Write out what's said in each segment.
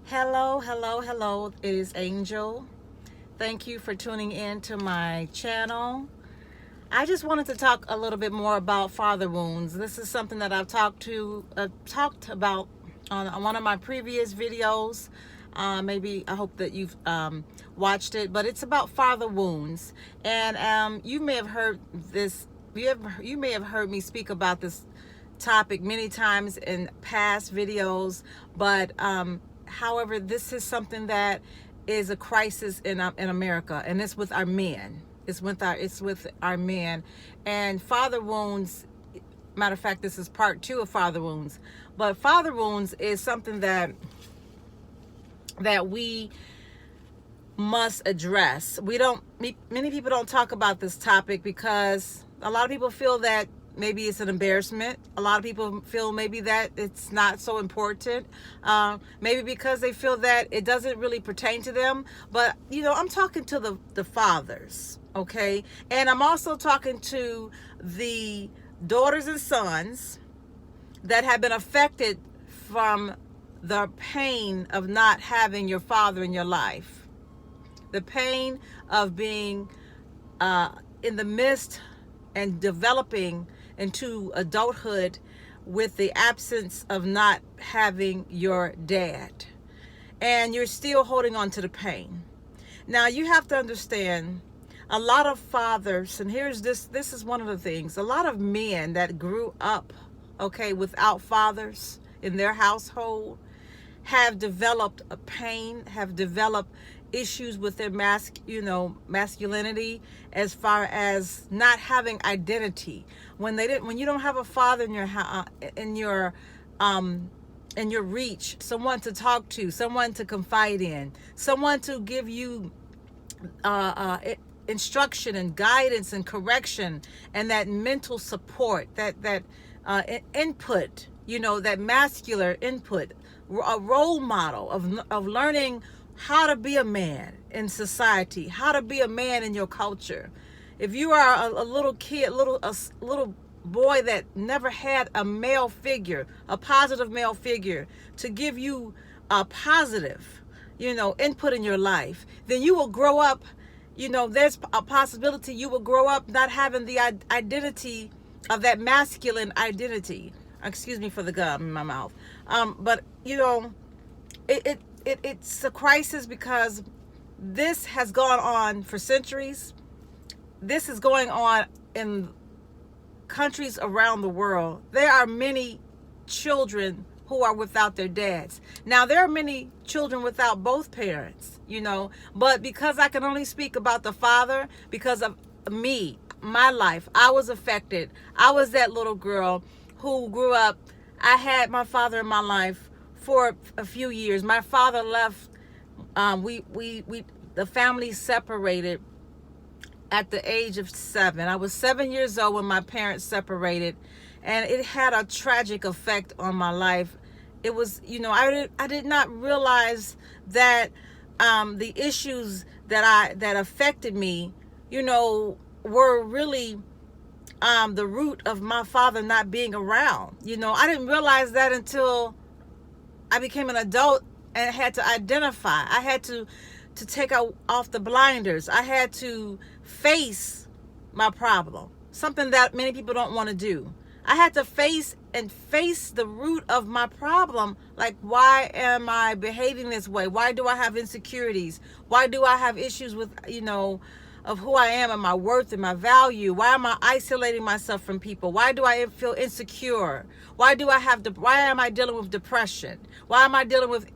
Hello, hello, hello. It is Angel. Thank you for tuning in to my channel. I just wanted to talk a little bit more about father wounds. This is something that I've talked about on one of my previous videos. Maybe I hope that you've watched it, but it's about father wounds. And you may have heard this. You may have heard me speak about this topic many times in past videos, but however, this is something that is a crisis in America, and it's with our men. It's with our men, and father wounds. Matter of fact, this is part 2 of father wounds. But father wounds is something that we must address. Many people don't talk about this topic because a lot of people feel that maybe it's an embarrassment. A lot of people feel maybe that it's not so important. Maybe because they feel that it doesn't really pertain to them. But, I'm talking to the fathers, okay? And I'm also talking to the daughters and sons that have been affected from the pain of not having your father in your life. The pain of being in the midst and developing into adulthood with the absence of not having your dad. And you're still holding on to the pain. Now, you have to understand, a lot of fathers, and this is one of the things, a lot of men that grew up, okay, without fathers in their household have developed a pain, have developed issues with their masculinity, as far as not having identity. When you don't have a father in your reach, someone to talk to, someone to confide in, someone to give you instruction and guidance and correction, and that mental support, that input, that masculine input, a role model of learning how to be a man in society, how to be a man in your culture. If you are a little kid, a little boy that never had a male figure, a positive male figure to give you a positive, input in your life, then you will grow up, there's a possibility you will grow up not having the identity of that masculine identity. Excuse me for the gum in my mouth. But it's a crisis because this has gone on for centuries. This is going on in countries around the world. There are many children who are without their dads. Now, there are many children without both parents, but because I can only speak about the father, because of me, my life, I was affected. I was that little girl who grew up. I had my father in my life for a few years. My father left. The family separated at the age of 7. I was 7 years old when my parents separated, and it had a tragic effect on my life. It was, I did not realize that the issues that affected me, were really the root of my father not being around. I didn't realize that until I became an adult and had to identify. I had to take off the blinders. I had to face my problem, something that many people don't want to do. I had to face the root of my problem. Like, why am I behaving this way? Why do I have insecurities? Why do I have issues with, of who I am and my worth and my value? Why am I isolating myself from people? Why do I feel insecure? Why am I dealing with depression? Why am I dealing with,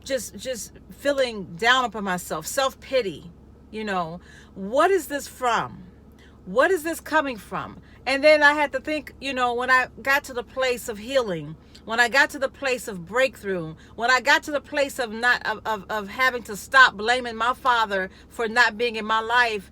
just feeling down upon myself, self-pity? What is this from? What is this coming from? And then I had to think, when I got to the place of healing, when I got to the place of breakthrough, when I got to the place of of having to stop blaming my father for not being in my life,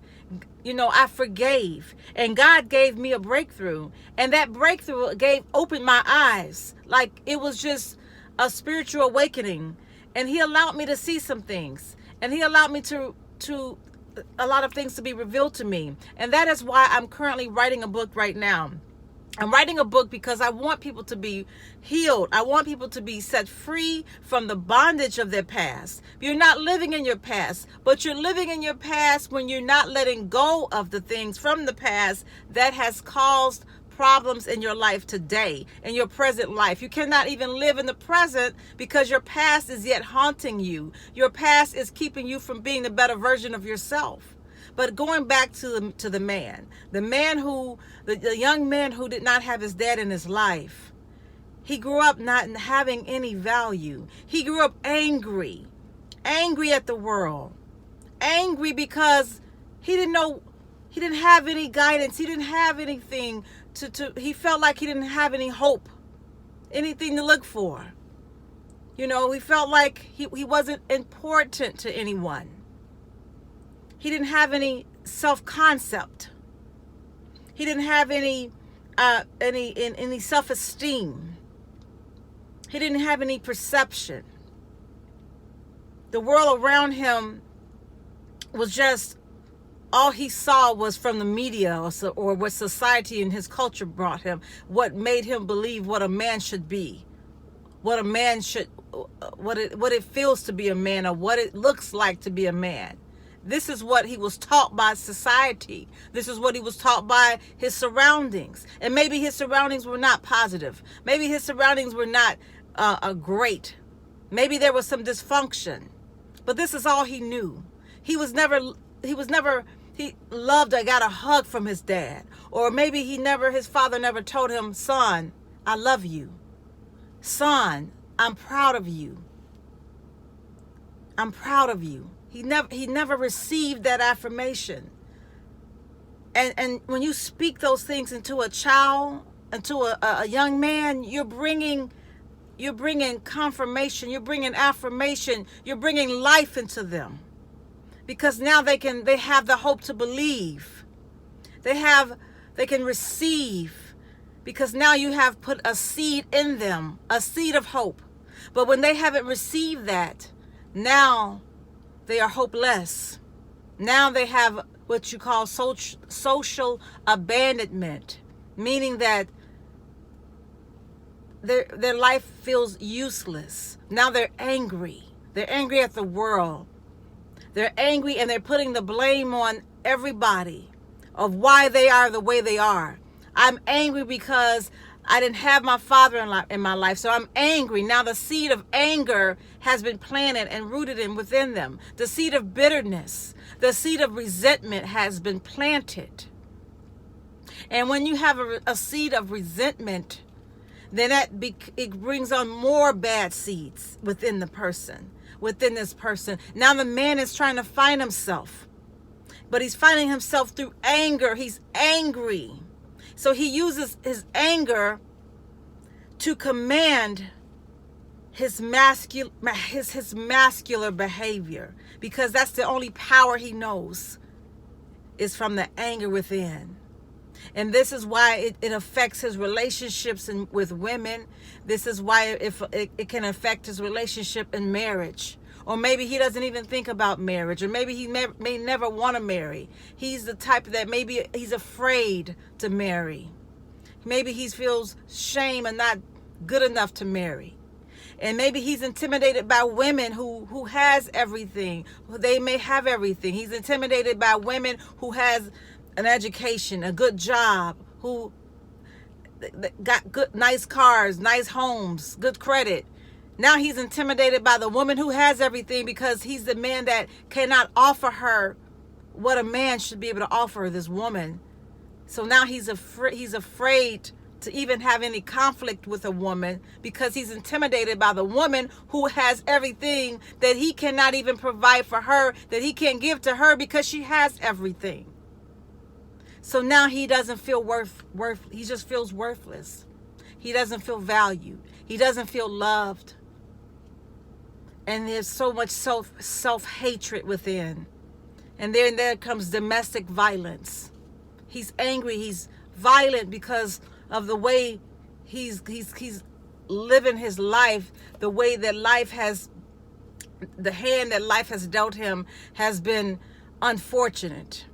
I forgave, and God gave me a breakthrough, and that breakthrough opened my eyes. Like, it was just a spiritual awakening, and He allowed me to see some things, and He allowed me to a lot of things to be revealed to me. And that is why I'm currently writing a book right now. I'm writing a book because I want people to be healed. I want people to be set free from the bondage of their past. You're not living in your past, but you're living in your past when you're not letting go of the things from the past that has caused problems in your life today, in your present life. You cannot even live in the present because your past is yet haunting you. Your past is keeping you from being the better version of yourself. But going back to the young man who did not have his dad in his life, he grew up not having any value. He grew up angry at the world, angry because he didn't have any guidance. He didn't have anything he felt like he didn't have any hope, anything to look for. He felt like he wasn't important to anyone. He didn't have any self-concept. He didn't have any self-esteem. He didn't have any perception. The world around him was just, all he saw was from the media or what society and his culture brought him, what made him believe what a man should be, what it feels to be a man, or what it looks like to be a man. This is what he was taught by society. This is what he was taught by his surroundings. And maybe his surroundings were not positive. Maybe his surroundings were not great. Maybe there was some dysfunction. But this is all he knew. He loved or got a hug from his dad. Or maybe his father never told him, son, I love you. Son, I'm proud of you. I'm proud of you. He never received that affirmation. And when you speak those things into a child, into a young man, you're bringing confirmation, you're bringing affirmation, you're bringing life into them. Because now they have the hope to believe. They can receive, because now you have put a seed in them, a seed of hope. But when they haven't received that, now they are hopeless. Now they have what you call social abandonment, meaning that their life feels useless. Now they're angry. They're angry at the world. They're angry, and they're putting the blame on everybody of why they are the way they are. I'm angry because I didn't have my father in my life, so I'm angry. Now the seed of anger has been planted and rooted within them. The seed of bitterness, the seed of resentment has been planted. And when you have a seed of resentment, then it brings on more bad seeds within this person. Now the man is trying to find himself, but he's finding himself through anger. He's angry. So he uses his anger to command his masculine behavior, because that's the only power he knows is from the anger within. And this is why it affects his relationships with women. This is why it can affect his relationship in marriage. Or maybe he doesn't even think about marriage. Or maybe he may never want to marry. He's the type that maybe he's afraid to marry. Maybe he feels shame and not good enough to marry. And maybe he's intimidated by women who has everything. They may have everything. He's intimidated by women who has an education, a good job, who got good, nice cars, nice homes, good credit. Now he's intimidated by the woman who has everything, because he's the man that cannot offer her what a man should be able to offer this woman. So now he's afraid to even have any conflict with a woman, because he's intimidated by the woman who has everything that he cannot even provide for her, that he can't give to her because she has everything. So now he doesn't feel he just feels worthless. He doesn't feel valued. He doesn't feel loved. And there's so much self-hatred within. And then there comes domestic violence. He's angry, he's violent because of the way he's living his life, the way that the hand that life has dealt him has been unfortunate.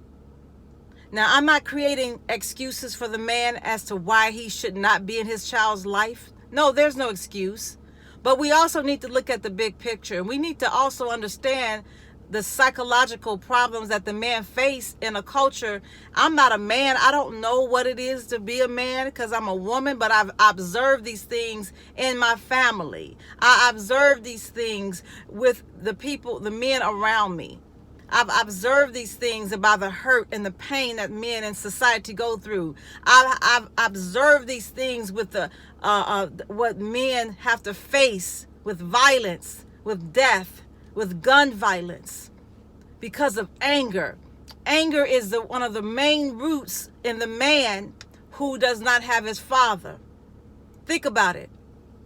Now, I'm not creating excuses for the man as to why he should not be in his child's life. No, there's no excuse. But we also need to look at the big picture. And we need to also understand the psychological problems that the man face in a culture. I'm not a man. I don't know what it is to be a man because I'm a woman, but I've observed these things in my family. I observed these things with the people, the men around me. I've observed these things about the hurt and the pain that men in society go through. I've observed these things with the what men have to face with violence, with death, with gun violence because of anger. Anger is one of the main roots in the man who does not have his father. Think about it.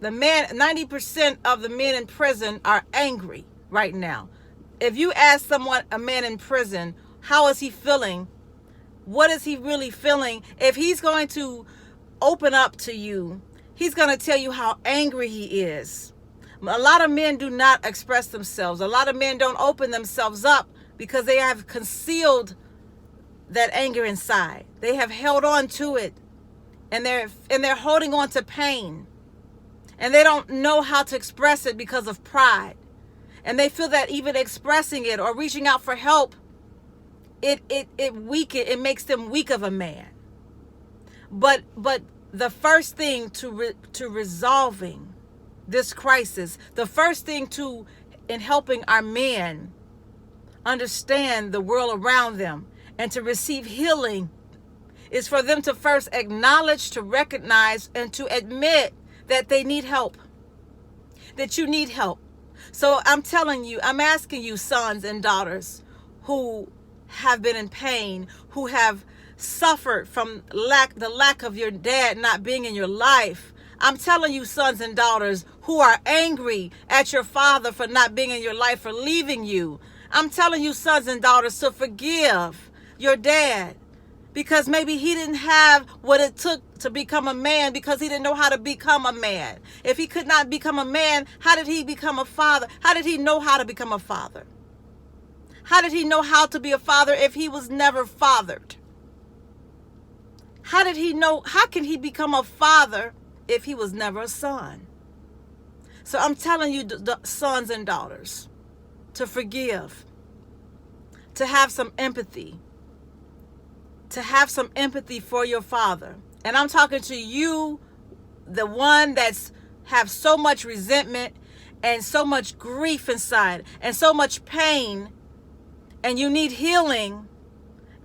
The man, 90% of the men in prison are angry right now. If you ask someone, a man in prison, how is he feeling? What is he really feeling? If he's going to open up to you, he's going to tell you how angry he is. A lot of men do not express themselves. A lot of men don't open themselves up because they have concealed that anger inside. They have held on to it, and they're holding on to pain. And they don't know how to express it because of pride. And they feel that even expressing it or reaching out for help, it makes them weak of a man. But the first thing to resolving this crisis, the first thing in helping our men understand the world around them and to receive healing is for them to first acknowledge, to recognize, and to admit that they need help, that you need help. So I'm telling you, I'm asking you, sons and daughters who have been in pain, who have suffered from the lack of your dad not being in your life. I'm telling you, sons and daughters who are angry at your father for not being in your life, for leaving you. I'm telling you, sons and daughters, to forgive your dad because maybe he didn't have what it took to become a man because he didn't know how to become a man. If he could not become a man, how did he become a father? How did he know how to become a father? How did he know how to be a father if he was never fathered? How can he become a father if he was never a son? So I'm telling you, the sons and daughters, to forgive, to have some empathy, for your father. And I'm talking to you, the one that's have so much resentment and so much grief inside and so much pain, and you need healing,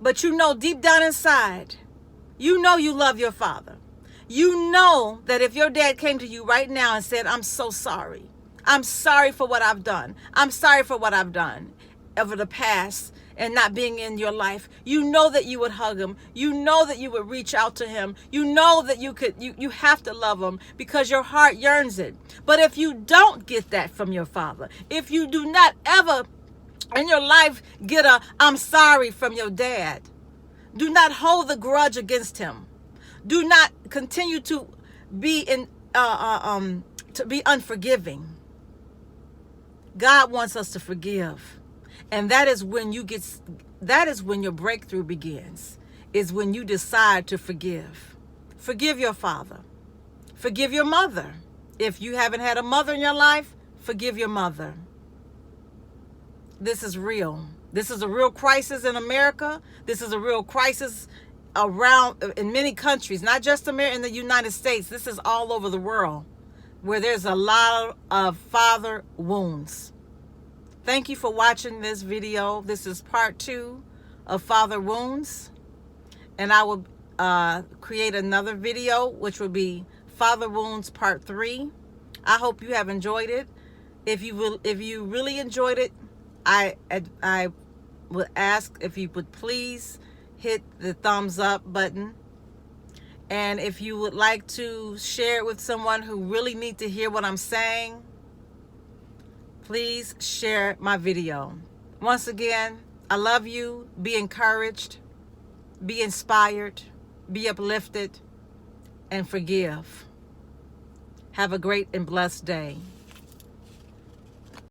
but you know deep down inside, you know you love your father. You know that if your dad came to you right now and said, I'm so sorry. I'm sorry for what I've done. I'm sorry for what I've done over the past and not being in your life. You know that you would hug him. You know that you would reach out to him. You know that you have to love him because your heart yearns it. But if you don't get that from your father, if you do not ever in your life get a I'm sorry from your dad, do not hold the grudge against him. Do not continue to be to be unforgiving. God wants us to forgive. And that is when your breakthrough begins, is when you decide to forgive. Forgive your father. Forgive your mother. If you haven't had a mother in your life, forgive your mother. This is real. This is a real crisis in America. This is a real crisis around in many countries, not just in the United States. This is all over the world where there's a lot of father wounds. Thank you for watching this video. This is part 2 of Father Wounds. And I will create another video, which will be Father Wounds Part 3. I hope you have enjoyed it. If you really enjoyed it, I would ask if you would please hit the thumbs up button. And if you would like to share it with someone who really needs to hear what I'm saying, please share my video. Once again, I love you. Be encouraged. Be inspired. Be uplifted. And forgive. Have a great and blessed day.